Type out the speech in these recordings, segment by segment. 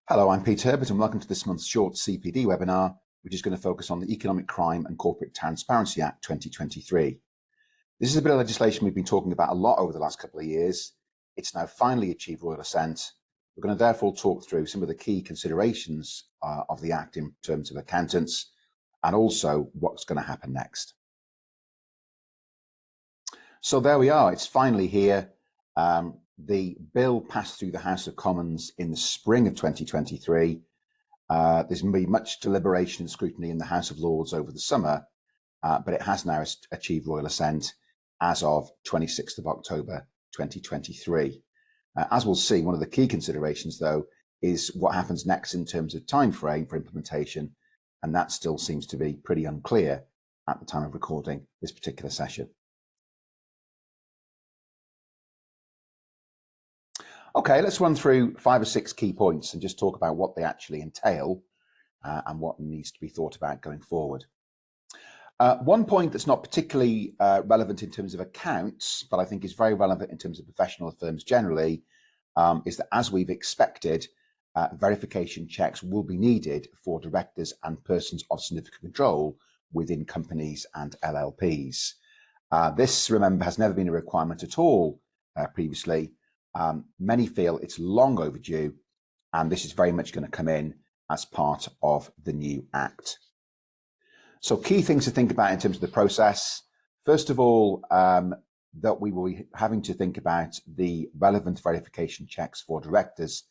Hello, I'm Pete Herbert and welcome to this month's short CPD webinar, which is going to focus on the Economic Crime and Corporate Transparency Act 2023. This is a bit of legislation we've been talking about a lot over the last couple of years. It's now finally achieved royal assent. We're going to therefore talk through some of the key considerations of the Act in terms of accountants and also what's going to happen next. So there we are, it's finally here. The bill passed through the House of Commons in the spring of 2023. There's going to be much deliberation and scrutiny in the House of Lords over the summer, but it has now achieved royal assent as of 26th of October 2023. As we'll see, one of the key considerations, though, is what happens next in terms of time frame for implementation, and that still seems to be pretty unclear at the time of recording this particular session. Okay, let's run through 5 or 6 key points and just talk about what they actually entail and what needs to be thought about going forward. One point that's not particularly relevant in terms of accounts, but I think is very relevant in terms of professional firms generally, is that as we've expected, verification checks will be needed for directors and persons of significant control within companies and LLPs. This, remember, has never been a requirement at all previously. Many feel it's long overdue, and this is very much going to come in as part of the new Act. So key things to think about in terms of the process. First of all, that we will be having to think about the relevant verification checks for directors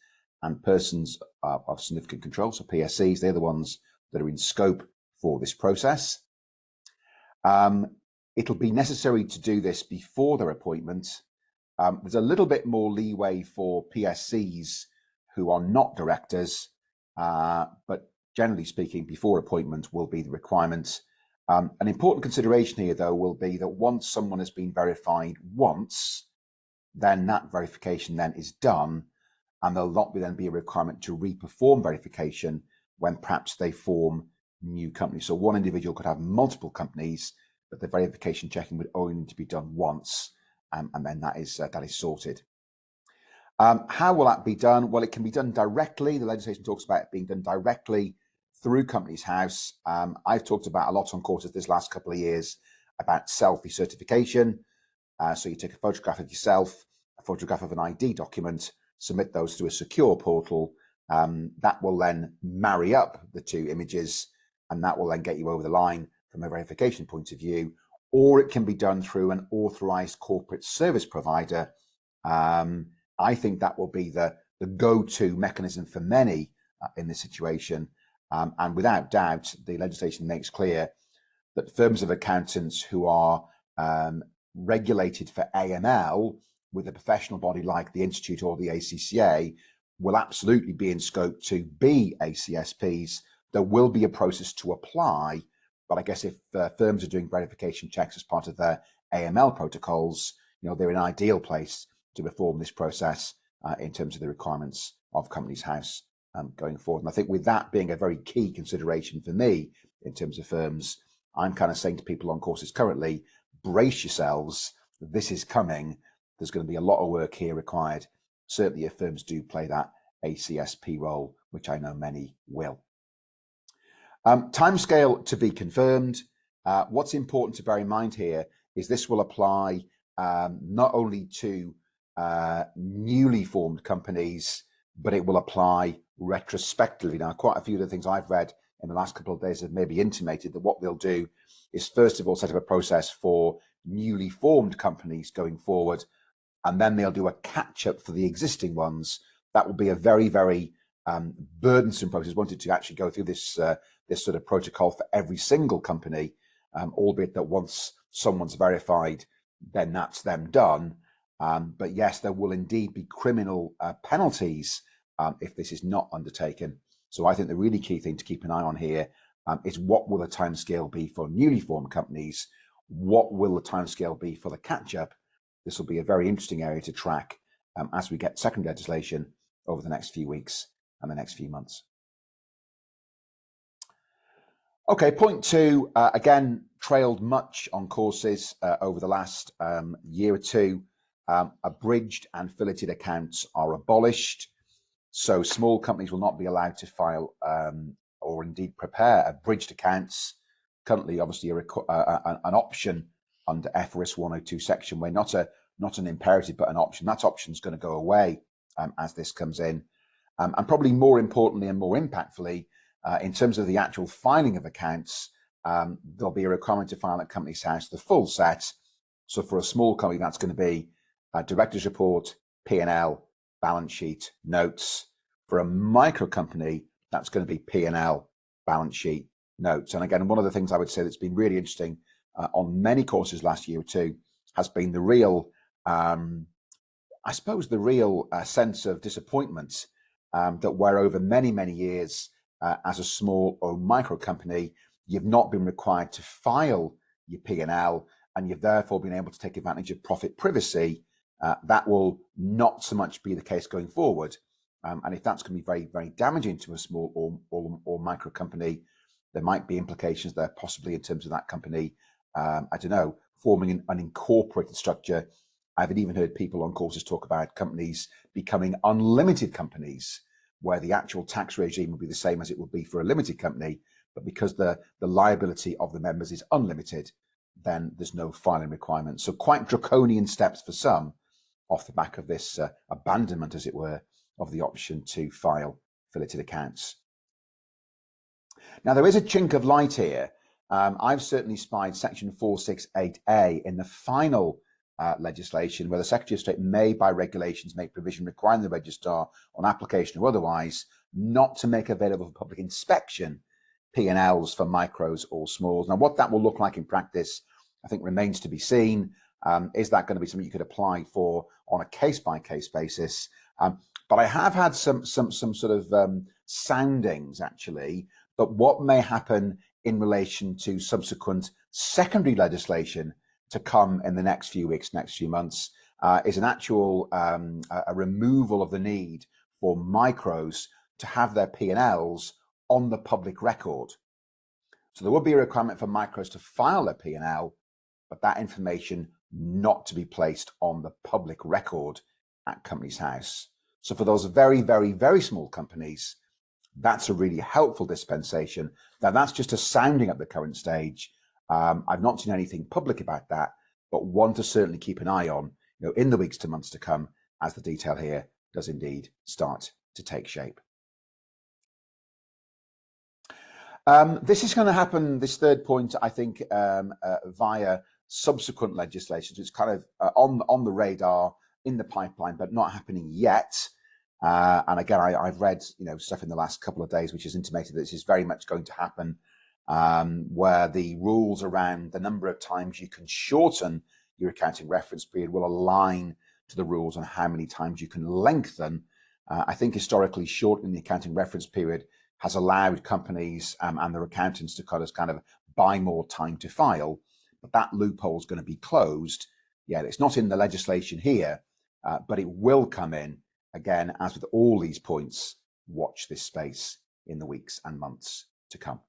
and persons of significant control, so PSCs. They're the ones that are in scope for this process. It'll be necessary to do this before their appointment. There's a little bit more leeway for PSCs who are not directors, but generally speaking, before appointment will be the requirement. An important consideration here, though, will be that once someone has been verified once, then that verification then is done, and there'll not then be a requirement to re-perform verification when perhaps they form new companies. So one individual could have multiple companies, but the verification checking would only need to be done once. And then that is sorted. How will that be done? Well, it can be done directly. The legislation talks about it being done directly through Companies House. I've talked about a lot on courses this last couple of years about selfie certification. So you take a photograph of yourself, a photograph of an ID document, submit those through a secure portal. That will then marry up the two images, and that will then get you over the line from a verification point of view. Or it can be done through an authorized corporate service provider. I think that will be the go-to mechanism for many in this situation. And without doubt, the legislation makes clear that firms of accountants who are regulated for AML with a professional body like the Institute or the ACCA will absolutely be in scope to be ACSPs. There will be a process to apply. But I guess if firms are doing verification checks as part of their AML protocols, they're in an ideal place to perform this process in terms of the requirements of Companies House going forward. And I think with that being a very key consideration for me in terms of firms, I'm kind of saying to people on courses currently, brace yourselves, this is coming. There's going to be a lot of work here required, certainly if firms do play that ACSP role, which I know many will. Timescale to be confirmed. What's important to bear in mind here is this will apply not only to newly formed companies, but it will apply retrospectively. Now, quite a few of the things I've read in the last couple of days have maybe intimated that what they'll do is first of all set up a process for newly formed companies going forward, and then they'll do a catch-up for the existing ones. That will be a very, very burdensome process. Wanted to actually go through this this sort of protocol for every single company, albeit that once someone's verified, then that's them done. But yes, there will indeed be criminal penalties if this is not undertaken. So I think the really key thing to keep an eye on here is what will the timescale be for newly formed companies? What will the timescale be for the catch-up? This will be a very interesting area to track as we get second legislation over the next few weeks and the next few months. Okay, point 2, again, trailed much on courses over the last year or two. Abridged and filleted accounts are abolished. So small companies will not be allowed to file or indeed prepare abridged accounts. Currently, obviously, an option under FRS 102 section, where not an imperative but an option. That option is going to go away as this comes in, and probably more importantly and more impactfully, in terms of the actual filing of accounts, there'll be a requirement to file at Companies House the full set. So for a small company, that's going to be a director's report, P&L, balance sheet, notes. For a micro company, that's going to be P&L, balance sheet, notes. And again, one of the things I would say that's been really interesting on many courses last year or two has been the real, I suppose, the real sense of disappointment that where over many, many years as a small or micro company, you've not been required to file your P&L, and you've therefore been able to take advantage of profit privacy. That will not so much be the case going forward. And if that's going to be very, very damaging to a small or micro company, there might be implications there possibly in terms of that company, I don't know, forming an incorporated structure. I've even heard people on courses talk about companies becoming unlimited companies, where the actual tax regime will be the same as it would be for a limited company, but because the liability of the members is unlimited, then there's no filing requirement. So quite draconian steps for some off the back of this abandonment, as it were, of the option to file filleted accounts. Now, there is a chink of light here. I've certainly spied section 468A in the final legislation, where the Secretary of State may, by regulations, make provision requiring the registrar, on application or otherwise, not to make available for public inspection P&Ls for micros or smalls. Now, what that will look like in practice, I think, remains to be seen. Is that going to be something you could apply for on a case-by-case basis? But I have had some sort of soundings, actually, that what may happen in relation to subsequent secondary legislation to come in the next few weeks, next few months, is an actual a removal of the need for micros to have their P&Ls on the public record. So there will be a requirement for micros to file their P&L, but that information not to be placed on the public record at Companies House. So for those very, very, very small companies, that's a really helpful dispensation. Now, that's just a sounding at the current stage. I've not seen anything public about that, but one to certainly keep an eye on, in the weeks to months to come, as the detail here does indeed start to take shape. This is going to happen, this third point, I think, via subsequent legislation. So it's kind of on the radar, in the pipeline, but not happening yet. And again, I've read stuff in the last couple of days which has intimated that this is very much going to happen, where the rules around the number of times you can shorten your accounting reference period will align to the rules on how many times you can lengthen. I think historically, shortening the accounting reference period has allowed companies and their accountants to kind of buy more time to file, but that loophole is going to be closed. Yeah, it's not in the legislation here, but it will come in. Again, as with all these points, watch this space in the weeks and months to come.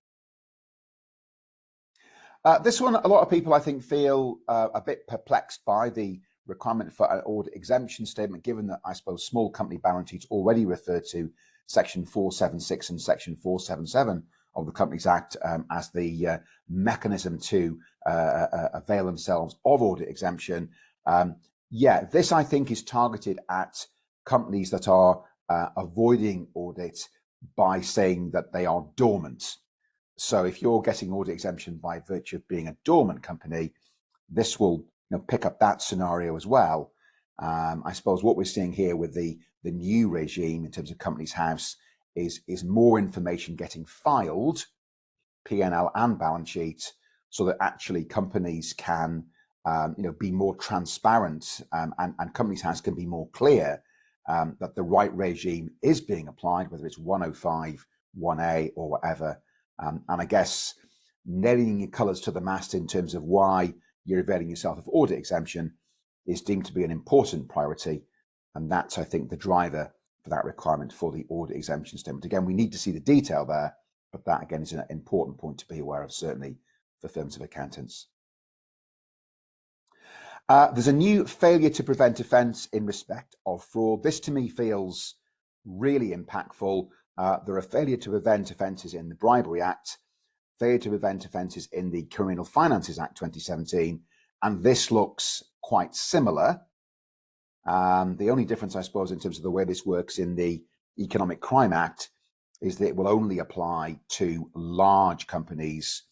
This one, a lot of people, I think, feel a bit perplexed by the requirement for an audit exemption statement, given that, I suppose, small company balance sheets already refer to Section 476 and Section 477 of the Companies Act as the mechanism to avail themselves of audit exemption. Yeah, this, I think, is targeted at companies that are avoiding audit by saying that they are dormant. So if you're getting audit exemption by virtue of being a dormant company, this will pick up that scenario as well. I suppose what we're seeing here with the new regime in terms of Companies House is more information getting filed, P&L and balance sheet, so that actually companies can be more transparent, and Companies House can be more clear that the right regime is being applied, whether it's 105, 1A or whatever. And I guess nailing your colours to the mast in terms of why you're availing yourself of audit exemption is deemed to be an important priority. And that's, I think, the driver for that requirement for the audit exemption statement. Again, we need to see the detail there, but that, again, is an important point to be aware of, certainly for firms of accountants. There's a new failure to prevent offence in respect of fraud. This, to me, feels really impactful. There are failure to prevent offences in the Bribery Act, failure to prevent offences in the Criminal Finances Act 2017, and this looks quite similar. The only difference, I suppose, in terms of the way this works in the Economic Crime Act is that it will only apply to large companies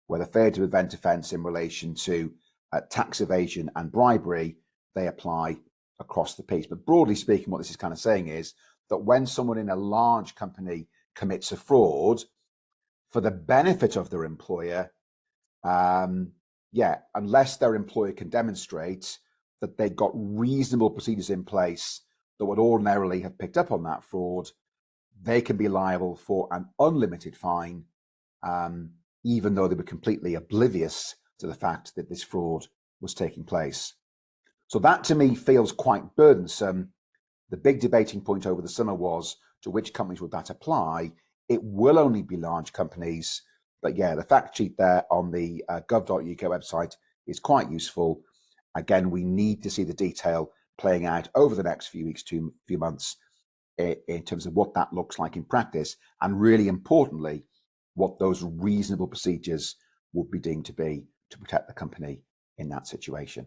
where the failure to prevent offence in relation to tax evasion and bribery, they apply across the piece. But broadly speaking, what this is kind of saying is that when someone in a large company commits a fraud, for the benefit of their employer, unless their employer can demonstrate that they've got reasonable procedures in place that would ordinarily have picked up on that fraud, they can be liable for an unlimited fine, even though they were completely oblivious to the fact that this fraud was taking place. So that to me feels quite burdensome. The big debating point over the summer was to which companies would that apply. It will only be large companies, but yeah, the fact sheet there on the gov.uk website is quite useful. Again, we need to see the detail playing out over the next few weeks to few months in terms of what that looks like in practice, and really importantly, what those reasonable procedures would be deemed to be to protect the company in that situation.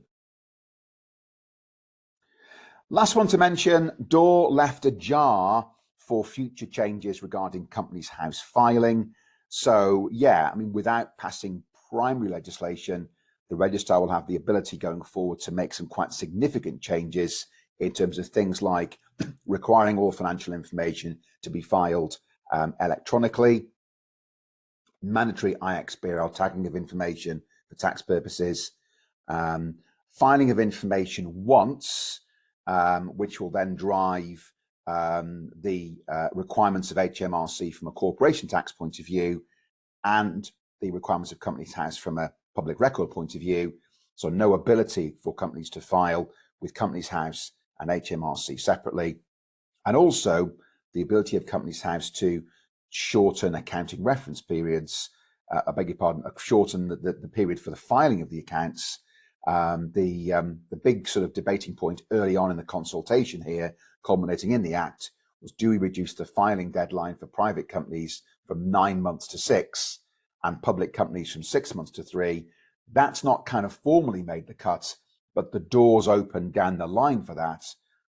Last one to mention, door left ajar for future changes regarding Companies House filing. So yeah, I mean, without passing primary legislation, the registrar will have the ability going forward to make some quite significant changes in terms of things like requiring all financial information to be filed electronically, mandatory IXBRL tagging of information for tax purposes, filing of information once, which will then drive the requirements of HMRC from a corporation tax point of view, and the requirements of Companies House from a public record point of view. So no ability for companies to file with Companies House and HMRC separately, and also the ability of Companies House to shorten accounting reference periods, shorten the period for the filing of the accounts. The big sort of debating point early on in the consultation here, culminating in the Act, was do we reduce the filing deadline for private companies from 9 months to 6 and public companies from 6 months to 3? That's not kind of formally made the cut, but the door's open down the line for that.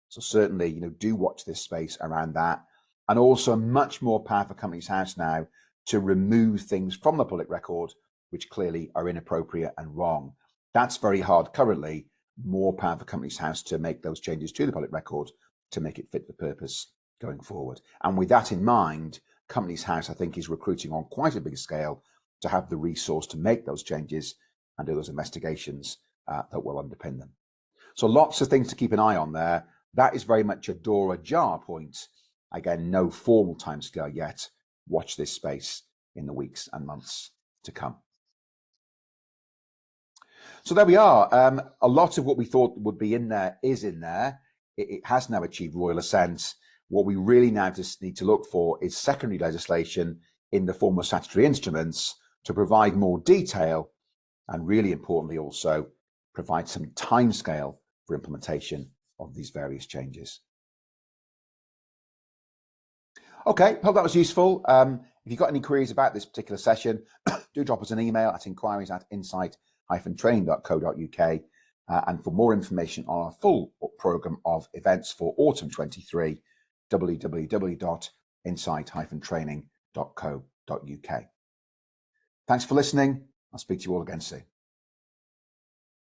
So certainly, do watch this space around that. And also much more power for Companies House now to remove things from the public record which clearly are inappropriate and wrong. That's very hard currently. More power for Companies House to make those changes to the public record to make it fit for purpose going forward. And with that in mind, Companies House, I think, is recruiting on quite a big scale to have the resource to make those changes and do those investigations that will underpin them. So lots of things to keep an eye on there. That is very much a door ajar point. Again, no formal timescale yet. Watch this space in the weeks and months to come. So there we are. A lot of what we thought would be in there is in there. It has now achieved royal assent. What we really now just need to look for is secondary legislation in the form of statutory instruments to provide more detail, and really importantly also provide some timescale for implementation of these various changes. Okay, hope that was useful. If you've got any queries about this particular session, do drop us an email at inquiries@insight-training.co.uk. And for more information on our full programme of events for autumn 23, www.insight-training.co.uk. Thanks for listening. I'll speak to you all again soon.